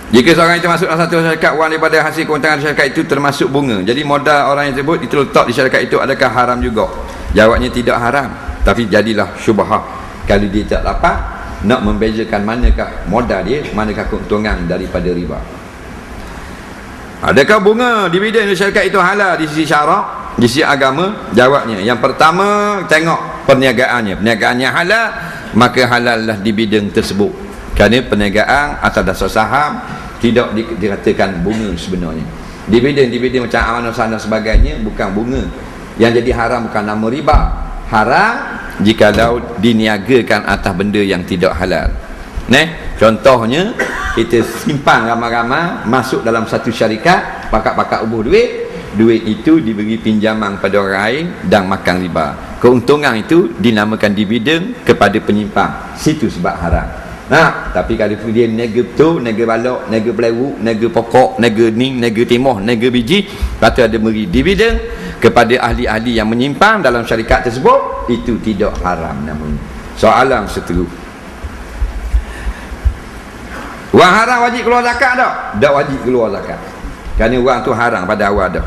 Jika seorang itu masuk dalam satu syarikat, wang daripada hasil keuntungan syarikat itu termasuk bunga, jadi modal orang yang tersebut itu letak di syarikat itu, adakah haram juga? Jawabnya tidak haram, tapi jadilah syubhah kalau dia tak dapat nak membezakan manakah modal dia, manakah keuntungan daripada riba. Adakah bunga dividen di syarikat itu halal di sisi syarak, di sisi agama? Jawabnya, yang pertama tengok perniagaannya. Perniagaannya halal, maka halallah dividen tersebut, kerana perniagaan atas dasar saham tidak dikatakan bunga sebenarnya. Dividen macam amanah dan sebagainya bukan bunga. Yang jadi haram bukan nama riba. Haram jikalau diniagakan atas benda yang tidak halal. Contohnya kita simpan ramai-ramai masuk dalam satu syarikat, pakat-pakat ubuh duit itu diberi pinjaman pada orang lain dan makan riba. Keuntungan itu dinamakan dividen kepada penyimpan. Situ sebab haram. Tapi kalau dia nega betul, nega balok, nega pelewu, nega pokok, nega ning, nega timah, nega biji, kata ada beri dividen kepada ahli-ahli yang menyimpan dalam syarikat tersebut, itu tidak haram namanya. Soalan seterusnya, wang haram wajib keluar zakat tak? Tak wajib keluar zakat, kerana wang tu haram pada awal dah.